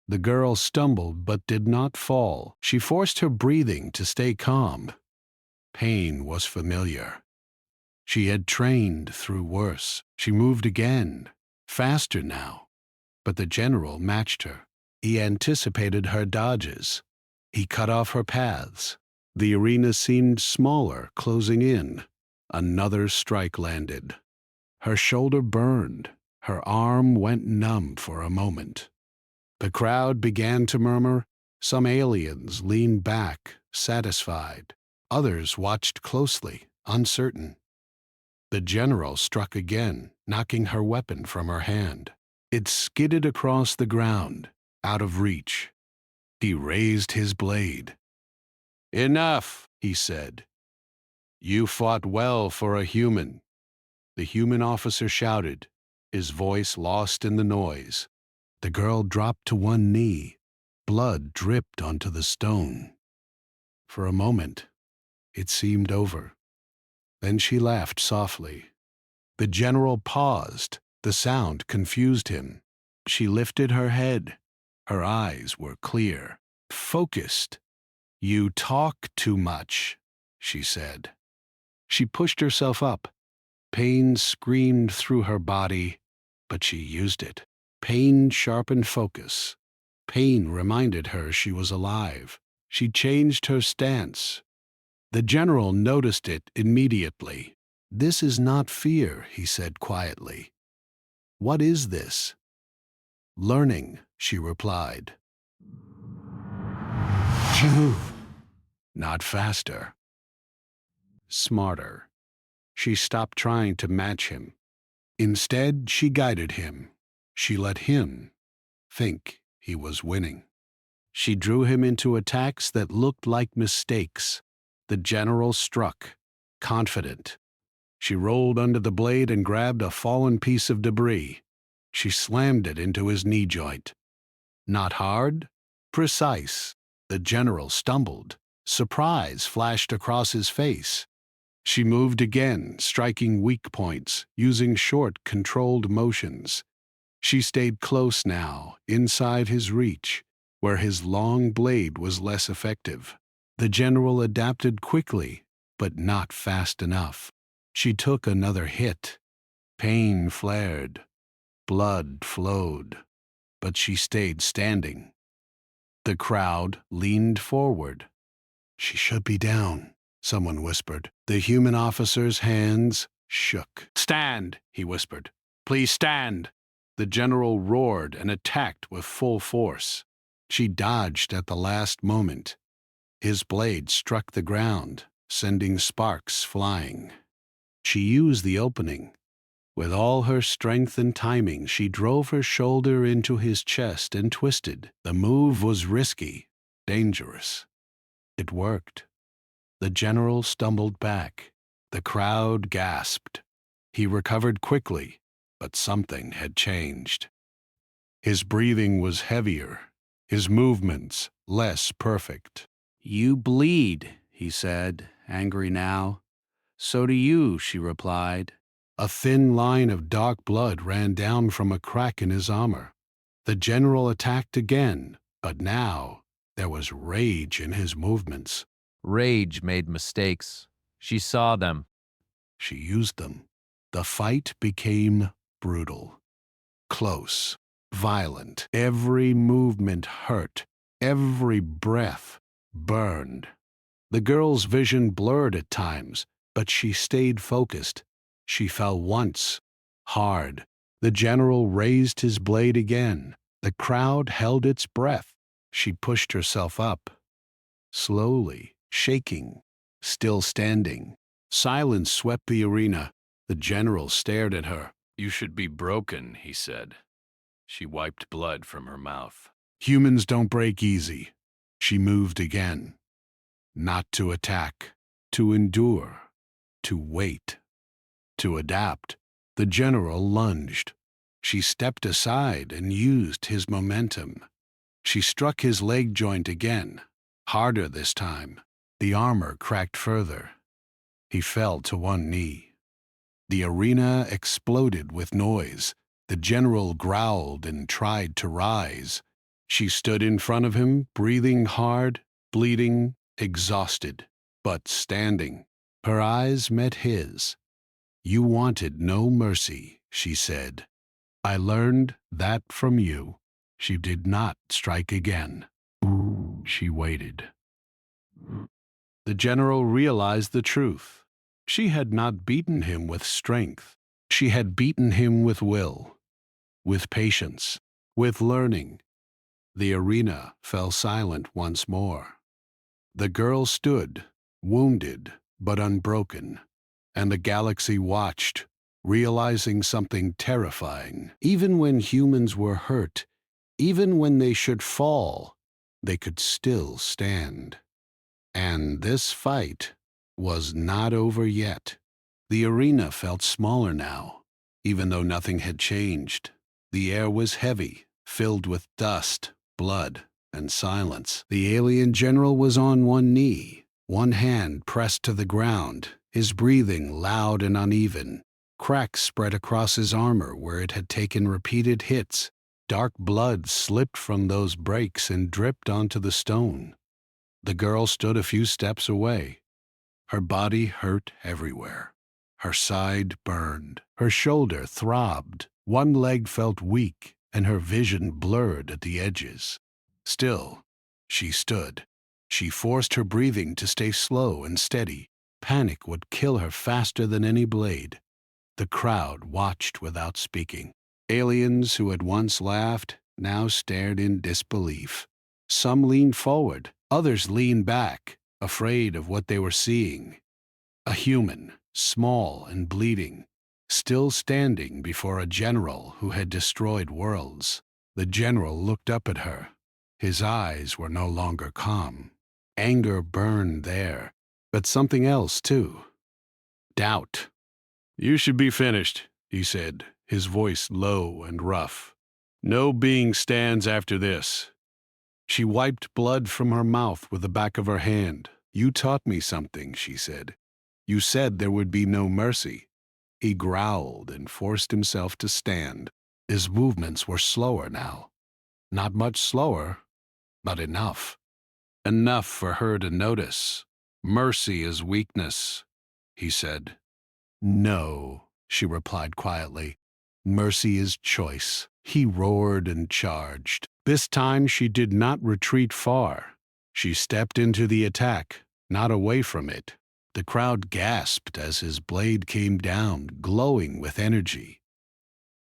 The girl stumbled but did not fall. She forced her breathing to stay calm. Pain was familiar. She had trained through worse. She moved again, faster now. But the general matched her. He anticipated her dodges. He cut off her paths. The arena seemed smaller, closing in. Another strike landed. Her shoulder burned. Her arm went numb for a moment. The crowd began to murmur. Some aliens leaned back, satisfied. Others watched closely, uncertain. The general struck again, knocking her weapon from her hand. It skidded across the ground, out of reach. He raised his blade. "Enough," he said. "You fought well for a human." The human officer shouted, his voice lost in the noise. The girl dropped to one knee. Blood dripped onto the stone. For a moment, it seemed over. Then she laughed softly. The general paused. The sound confused him. She lifted her head. Her eyes were clear, focused. "You talk too much," she said. She pushed herself up. Pain screamed through her body, but she used it. Pain sharpened focus. Pain reminded her she was alive. She changed her stance. The general noticed it immediately. "This is not fear," he said quietly. "What is this?" "Learning," she replied. Not faster. Smarter. She stopped trying to match him. Instead, she guided him. She let him think he was winning. She drew him into attacks that looked like mistakes. The general struck, confident. She rolled under the blade and grabbed a fallen piece of debris. She slammed it into his knee joint. Not hard, precise. The general stumbled. Surprise flashed across his face. She moved again, striking weak points, using short, controlled motions. She stayed close now, inside his reach, where his long blade was less effective. The general adapted quickly, but not fast enough. She took another hit. Pain flared. Blood flowed. But she stayed standing. The crowd leaned forward. "She should be down," someone whispered. The human officer's hands shook. "Stand," he whispered. "Please stand." The general roared and attacked with full force. She dodged at the last moment. His blade struck the ground, sending sparks flying. She used the opening. With all her strength and timing, she drove her shoulder into his chest and twisted. The move was risky, dangerous. It worked. The general stumbled back. The crowd gasped. He recovered quickly, but something had changed. His breathing was heavier, his movements less perfect. "You bleed," he said, angry now. "So do you," she replied. A thin line of dark blood ran down from a crack in his armor. The general attacked again, but now there was rage in his movements. Rage made mistakes. She saw them. She used them. The fight became brutal, close, violent. Every movement hurt. Every breath burned. The girl's vision blurred at times, but she stayed focused. She fell once, hard. The general raised his blade again. The crowd held its breath. She pushed herself up, slowly, shaking, still standing. Silence swept the arena. The general stared at her. "You should be broken," he said. She wiped blood from her mouth. Humans don't break easy. She moved again. Not to attack, to endure, to wait, to adapt. The general lunged. She stepped aside and used his momentum. She struck his leg joint again, harder this time. The armor cracked further. He fell to one knee. The arena exploded with noise. The general growled and tried to rise. She stood in front of him, breathing hard, bleeding, exhausted, but standing. Her eyes met his. "You wanted no mercy," she said. "I learned that from you." She did not strike again. She waited. The general realized the truth. She had not beaten him with strength. She had beaten him with will, with patience, with learning. The arena fell silent once more. The girl stood, wounded but unbroken, and the galaxy watched, realizing something terrifying. Even when humans were hurt, even when they should fall, they could still stand. And this fight was not over yet. The arena felt smaller now, even though nothing had changed. The air was heavy, filled with dust, blood, and silence. The alien general was on one knee, one hand pressed to the ground, his breathing loud and uneven. Cracks spread across his armor where it had taken repeated hits. Dark blood slipped from those breaks and dripped onto the stone. The girl stood a few steps away. Her body hurt everywhere. Her side burned. Her shoulder throbbed. One leg felt weak, and her vision blurred at the edges. Still, she stood. She forced her breathing to stay slow and steady. Panic would kill her faster than any blade. The crowd watched without speaking. Aliens who had once laughed now stared in disbelief. Some leaned forward, others leaned back, afraid of what they were seeing. A human, small and bleeding, still standing before a general who had destroyed worlds. The general looked up at her. His eyes were no longer calm. Anger burned there, but something else too. Doubt. "You should be finished," he said, his voice low and rough. "No being stands after this." She wiped blood from her mouth with the back of her hand. "You taught me something," she said. "You said there would be no mercy." He growled and forced himself to stand. His movements were slower now. Not much slower, but enough. Enough for her to notice. "Mercy is weakness," he said. "No," she replied quietly. "Mercy is choice." He roared and charged. This time she did not retreat far. She stepped into the attack, not away from it. The crowd gasped as his blade came down, glowing with energy.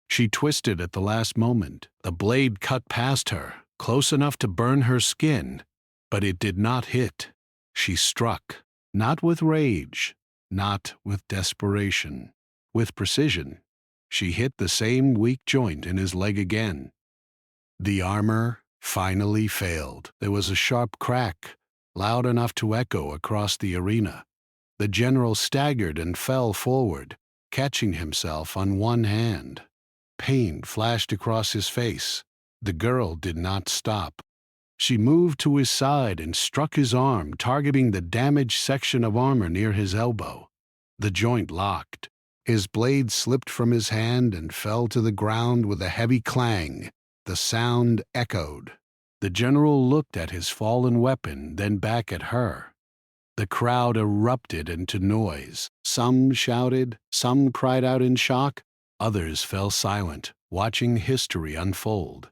She twisted at the last moment. The blade cut past her, close enough to burn her skin, but it did not hit. She struck, not with rage, not with desperation, with precision. She hit the same weak joint in his leg again. The armor finally failed. There was a sharp crack, loud enough to echo across the arena. The general staggered and fell forward, catching himself on one hand. Pain flashed across his face. The girl did not stop. She moved to his side and struck his arm, targeting the damaged section of armor near his elbow. The joint locked. His blade slipped from his hand and fell to the ground with a heavy clang. The sound echoed. The general looked at his fallen weapon, then back at her. The crowd erupted into noise. Some shouted, some cried out in shock, others fell silent, watching history unfold.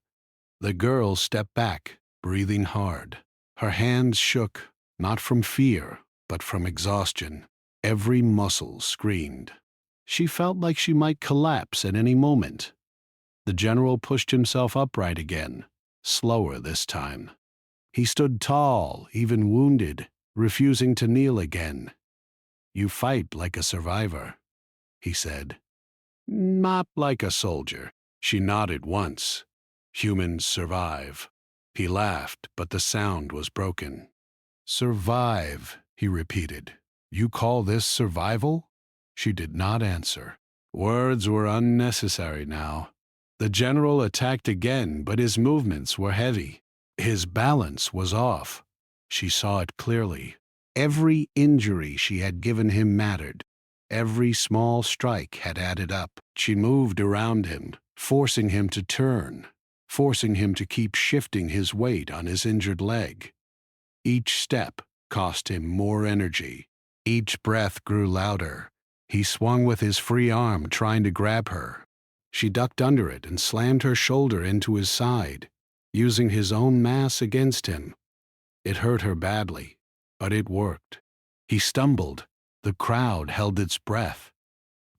The girl stepped back, breathing hard. Her hands shook, not from fear, but from exhaustion. Every muscle screamed. She felt like she might collapse at any moment. The general pushed himself upright again, slower this time. He stood tall, even wounded, refusing to kneel again. "You fight like a survivor," he said. "Not like a soldier." She nodded once. "Humans survive." He laughed, but the sound was broken. "Survive," he repeated. "You call this survival?" She did not answer. Words were unnecessary now. The general attacked again, but his movements were heavy. His balance was off. She saw it clearly. Every injury she had given him mattered. Every small strike had added up. She moved around him, forcing him to turn, forcing him to keep shifting his weight on his injured leg. Each step cost him more energy. Each breath grew louder. He swung with his free arm, trying to grab her. She ducked under it and slammed her shoulder into his side, using his own mass against him. It hurt her badly, but it worked. He stumbled. The crowd held its breath.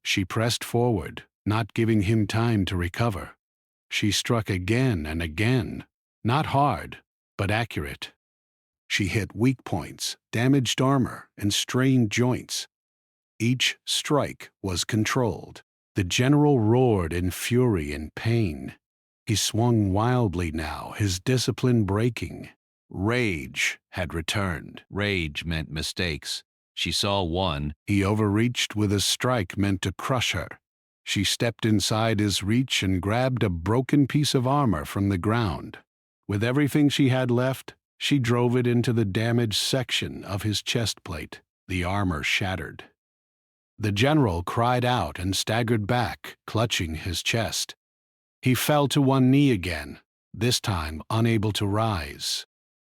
She pressed forward, not giving him time to recover. She struck again and again, not hard, but accurate. She hit weak points, damaged armor, and strained joints. Each strike was controlled. The general roared in fury and pain. He swung wildly now, his discipline breaking. Rage had returned. Rage meant mistakes. She saw one. He overreached with a strike meant to crush her. She stepped inside his reach and grabbed a broken piece of armor from the ground. With everything she had left, she drove it into the damaged section of his chest plate. The armor shattered. The general cried out and staggered back, clutching his chest. He fell to one knee again, this time unable to rise.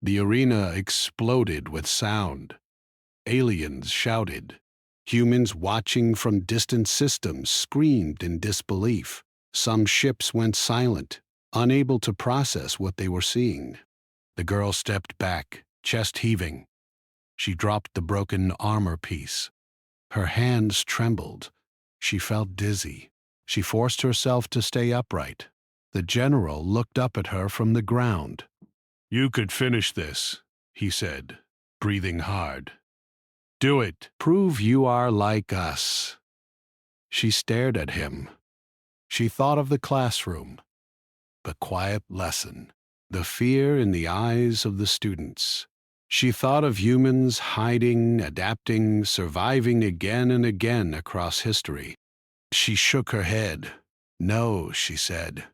The arena exploded with sound. Aliens shouted. Humans watching from distant systems screamed in disbelief. Some ships went silent, unable to process what they were seeing. The girl stepped back, chest heaving. She dropped the broken armor piece. Her hands trembled. She felt dizzy. She forced herself to stay upright. The general looked up at her from the ground. "You could finish this," he said, breathing hard. "Do it. Prove you are like us." She stared at him. She thought of the classroom, the quiet lesson, the fear in the eyes of the students. She thought of humans hiding, adapting, surviving again and again across history. She shook her head. "No," she said.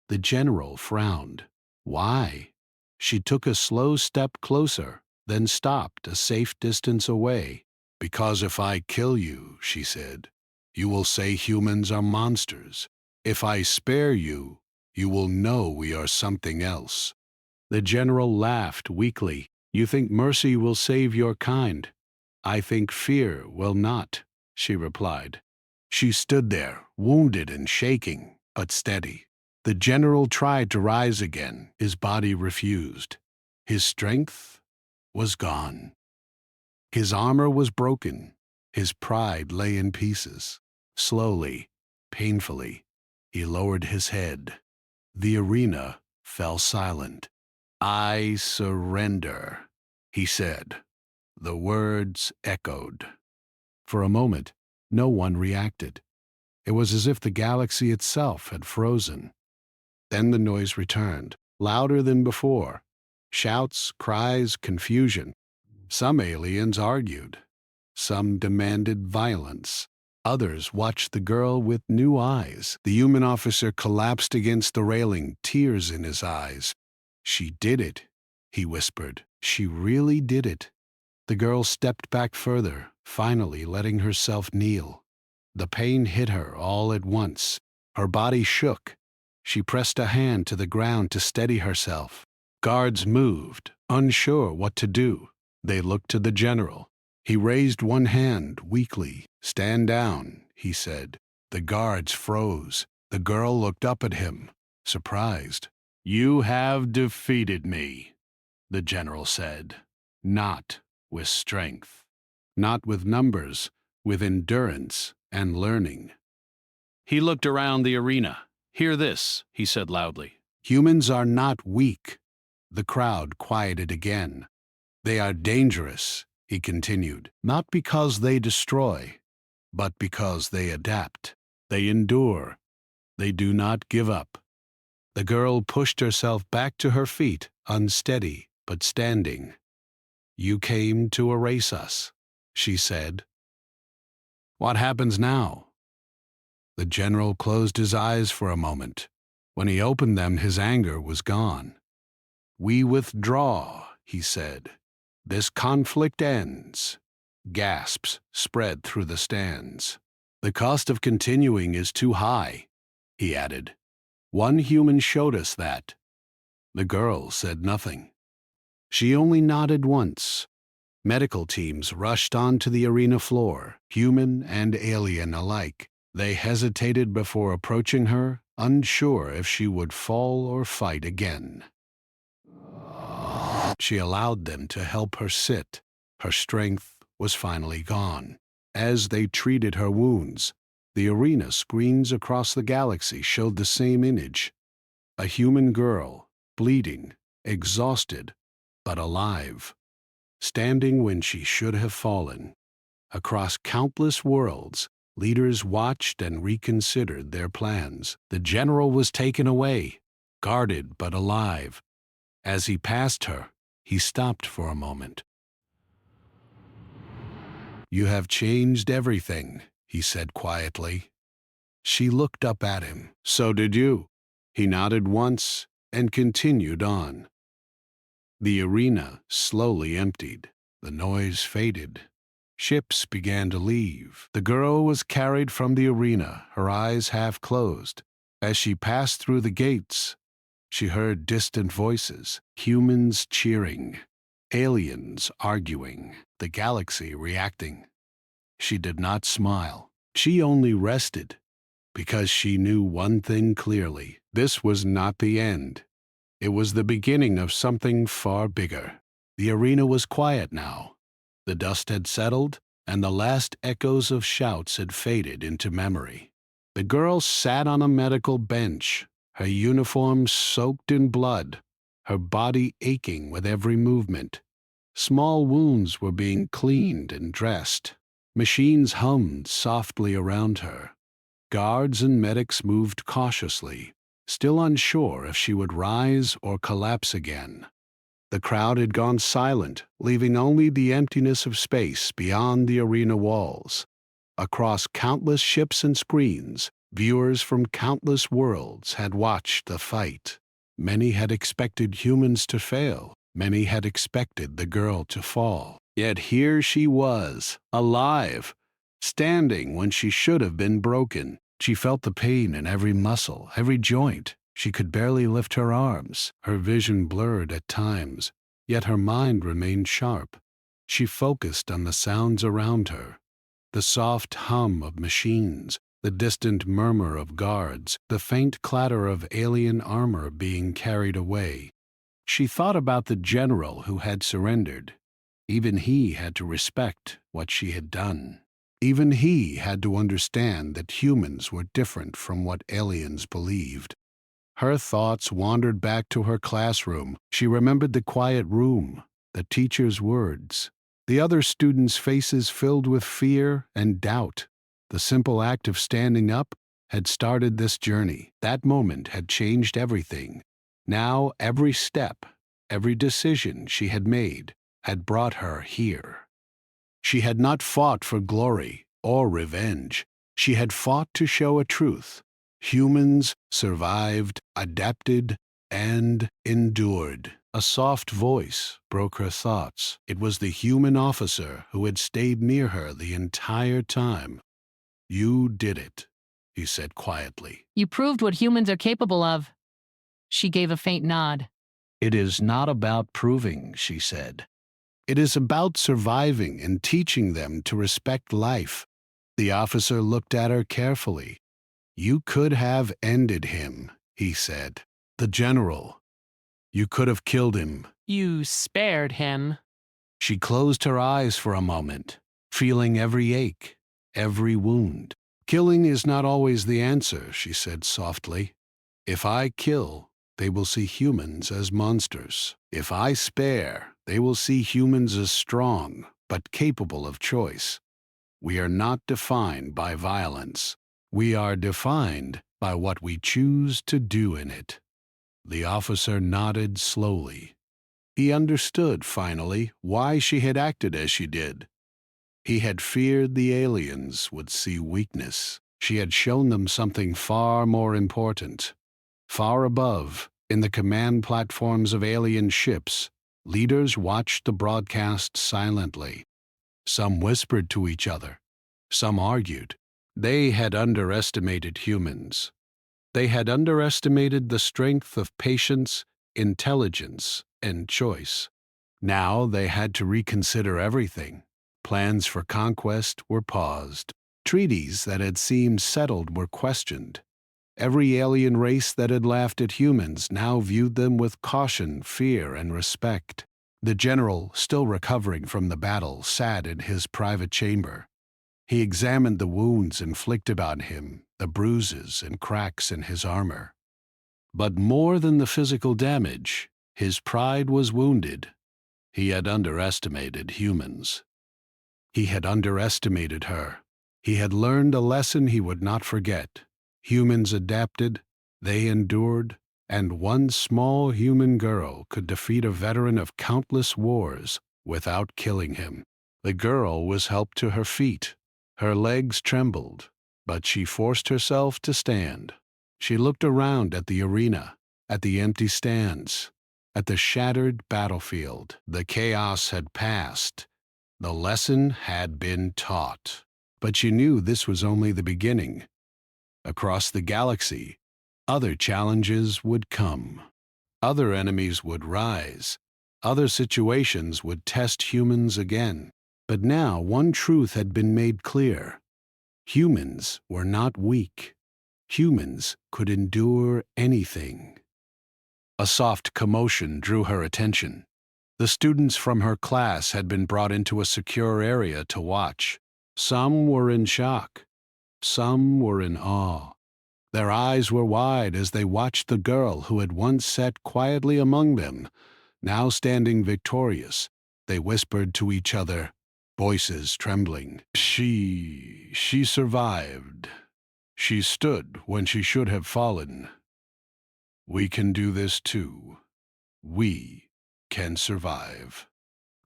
The general frowned. "Why?" She took a slow step closer, then stopped a safe distance away. "Because if I kill you," she said, "you will say humans are monsters. If I spare you, you will know we are something else." The general laughed weakly. "You think mercy will save your kind. I think fear will not," she replied. She stood there, wounded and shaking, but steady. The general tried to rise again. His body refused. His strength was gone. His armor was broken. His pride lay in pieces. Slowly, painfully, he lowered his head. The arena fell silent. "I surrender," he said. The words echoed. For a moment, no one reacted. It was as if the galaxy itself had frozen. Then the noise returned, louder than before. Shouts, cries, confusion. Some aliens argued. Some demanded violence. Others watched the girl with new eyes. The human officer collapsed against the railing, tears in his eyes. "She did it," he whispered. "She really did it." The girl stepped back further, finally letting herself kneel. The pain hit her all at once. Her body shook. She pressed a hand to the ground to steady herself. Guards moved, unsure what to do. They looked to the general. He raised one hand weakly. "Stand down," he said. The guards froze. The girl looked up at him, surprised. "You have defeated me," the general said. "Not with strength. Not with numbers, with endurance and learning." He looked around the arena. "Hear this," he said loudly. "Humans are not weak." The crowd quieted again. "They are dangerous," he continued, "not because they destroy, but because they adapt. They endure. They do not give up." The girl pushed herself back to her feet, unsteady but standing. "You came to erase us," she said. "What happens now?" The general closed his eyes for a moment. When he opened them, his anger was gone. "We withdraw," he said. "This conflict ends." Gasps spread through the stands. "The cost of continuing is too high," he added. "One human showed us that." The girl said nothing. She only nodded once. Medical teams rushed onto the arena floor, human and alien alike. They hesitated before approaching her, unsure if she would fall or fight again. She allowed them to help her sit. Her strength was finally gone. As they treated her wounds, the arena screens across the galaxy showed the same image. A human girl, bleeding, exhausted, but alive, standing when she should have fallen. Across countless worlds, leaders watched and reconsidered their plans. The general was taken away, guarded but alive. As he passed her, he stopped for a moment. "You have changed everything," he said quietly. She looked up at him. "So did you." He nodded once and continued on. The arena slowly emptied. The noise faded. Ships began to leave. The girl was carried from the arena, her eyes half closed. As she passed through the gates, she heard distant voices, humans cheering, aliens arguing, the galaxy reacting. She did not smile. She only rested, because she knew one thing clearly. This was not the end. It was the beginning of something far bigger. The arena was quiet now. The dust had settled, and the last echoes of shouts had faded into memory. The girl sat on a medical bench, her uniform soaked in blood, her body aching with every movement. Small wounds were being cleaned and dressed. Machines hummed softly around her. Guards and medics moved cautiously, still unsure if she would rise or collapse again. The crowd had gone silent, leaving only the emptiness of space beyond the arena walls. Across countless ships and screens, viewers from countless worlds had watched the fight. Many had expected humans to fail. Many had expected the girl to fall. Yet here she was, alive, standing when she should have been broken. She felt the pain in every muscle, every joint. She could barely lift her arms. Her vision blurred at times, yet her mind remained sharp. She focused on the sounds around her, the soft hum of machines, the distant murmur of guards, the faint clatter of alien armor being carried away. She thought about the general who had surrendered. Even he had to respect what she had done. Even he had to understand that humans were different from what aliens believed. Her thoughts wandered back to her classroom. She remembered the quiet room, the teacher's words, the other students' faces filled with fear and doubt. The simple act of standing up had started this journey. That moment had changed everything. Now every step, every decision she had made had brought her here. She had not fought for glory or revenge. She had fought to show a truth. Humans survived, adapted, and endured. A soft voice broke her thoughts. It was the human officer who had stayed near her the entire time. "You did it," he said quietly. You proved what humans are capable of. She gave a faint nod. "It is not about proving," she said. "It is about surviving and teaching them to respect life." The officer looked at her carefully. "You could have ended him," he said. "The general. You could have killed him." You spared him. She closed her eyes for a moment, feeling every ache, every wound. "Killing is not always the answer," she said softly. "If I kill, they will see humans as monsters. If I spare, they will see humans as strong, but capable of choice. We are not defined by violence. We are defined by what we choose to do in it." The officer nodded slowly. He understood, finally, why she had acted as she did. He had feared the aliens would see weakness. She had shown them something far more important. Far above, in the command platforms of alien ships, leaders watched the broadcast silently. Some whispered to each other. Some argued. They had underestimated humans. They had underestimated the strength of patience, intelligence, and choice. Now they had to reconsider everything. Plans for conquest were paused. Treaties that had seemed settled were questioned. Every alien race that had laughed at humans now viewed them with caution, fear, and respect. The general, still recovering from the battle, sat in his private chamber. He examined the wounds inflicted on him, the bruises and cracks in his armor. But more than the physical damage, his pride was wounded. He had underestimated humans. He had underestimated her. He had learned a lesson he would not forget. Humans adapted, they endured, and one small human girl could defeat a veteran of countless wars without killing him. The girl was helped to her feet. Her legs trembled, but she forced herself to stand. She looked around at the arena, at the empty stands, at the shattered battlefield. The chaos had passed. The lesson had been taught. But she knew this was only the beginning. Across the galaxy, other challenges would come. Other enemies would rise. Other situations would test humans again. But now one truth had been made clear. Humans were not weak. Humans could endure anything. A soft commotion drew her attention. The students from her class had been brought into a secure area to watch. Some were in shock. Some were in awe. Their eyes were wide as they watched the girl who had once sat quietly among them, now standing victorious. They whispered to each other, voices trembling. She survived. She stood when she should have fallen. We can do this too. We can survive.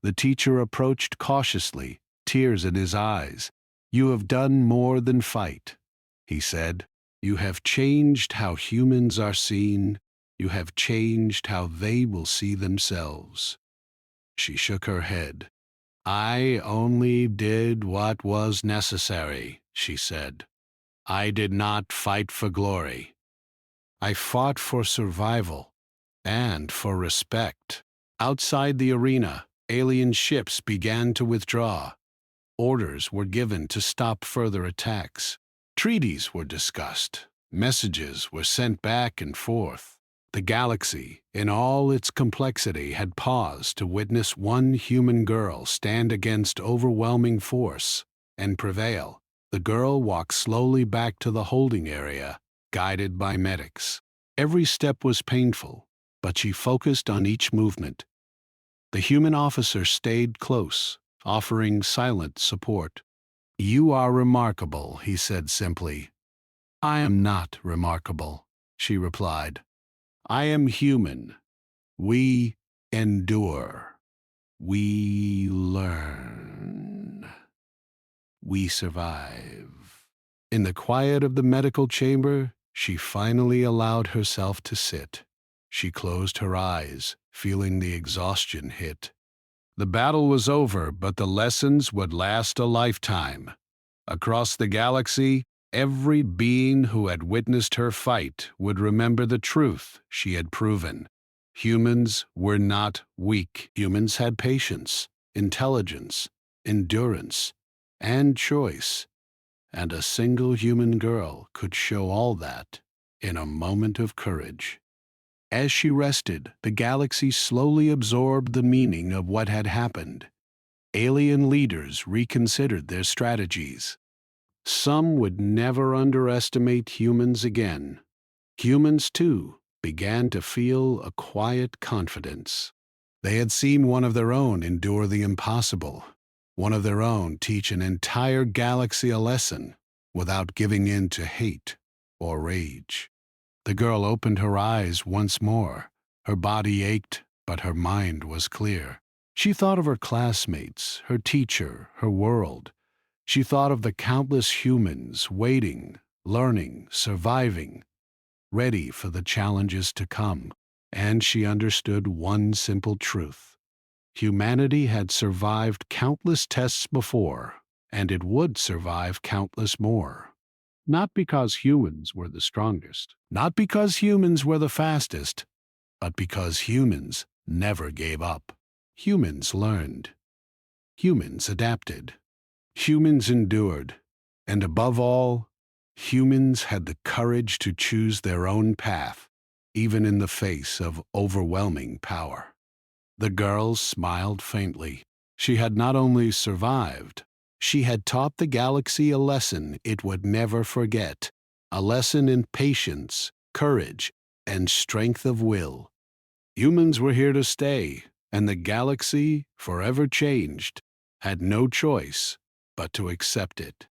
The teacher approached cautiously, tears in his eyes. "You have done more than fight," he said. "You have changed how humans are seen. You have changed how they will see themselves." She shook her head. "I only did what was necessary," she said. "I did not fight for glory. I fought for survival and for respect." Outside the arena, alien ships began to withdraw. Orders were given to stop further attacks. Treaties were discussed. Messages were sent back and forth. The galaxy, in all its complexity, had paused to witness one human girl stand against overwhelming force and prevail. The girl walked slowly back to the holding area, guided by medics. Every step was painful, but she focused on each movement. The human officer stayed close, offering silent support. "You are remarkable," he said simply. "I am not remarkable," she replied. "I am human. We endure. We learn. We survive. In the quiet of the medical chamber, she finally allowed herself to sit. She closed her eyes, feeling the exhaustion hit. The battle was over, but the lessons would last a lifetime. Across the galaxy, every being who had witnessed her fight would remember the truth she had proven. Humans were not weak. Humans had patience, intelligence, endurance, and choice. And a single human girl could show all that in a moment of courage. As she rested, the galaxy slowly absorbed the meaning of what had happened. Alien leaders reconsidered their strategies. Some would never underestimate humans again. Humans, too, began to feel a quiet confidence. They had seen one of their own endure the impossible, one of their own teach an entire galaxy a lesson without giving in to hate or rage. The girl opened her eyes once more. Her body ached, but her mind was clear. She thought of her classmates, her teacher, her world. She thought of the countless humans waiting, learning, surviving, ready for the challenges to come. And she understood one simple truth. Humanity had survived countless tests before, and it would survive countless more. Not because humans were the strongest, not because humans were the fastest, but because humans never gave up. Humans learned. Humans adapted. Humans endured. And above all, humans had the courage to choose their own path, even in the face of overwhelming power. The girl smiled faintly. She had not only survived, she had taught the galaxy a lesson it would never forget, a lesson in patience, courage, and strength of will. Humans were here to stay, and the galaxy, forever changed, had no choice but to accept it.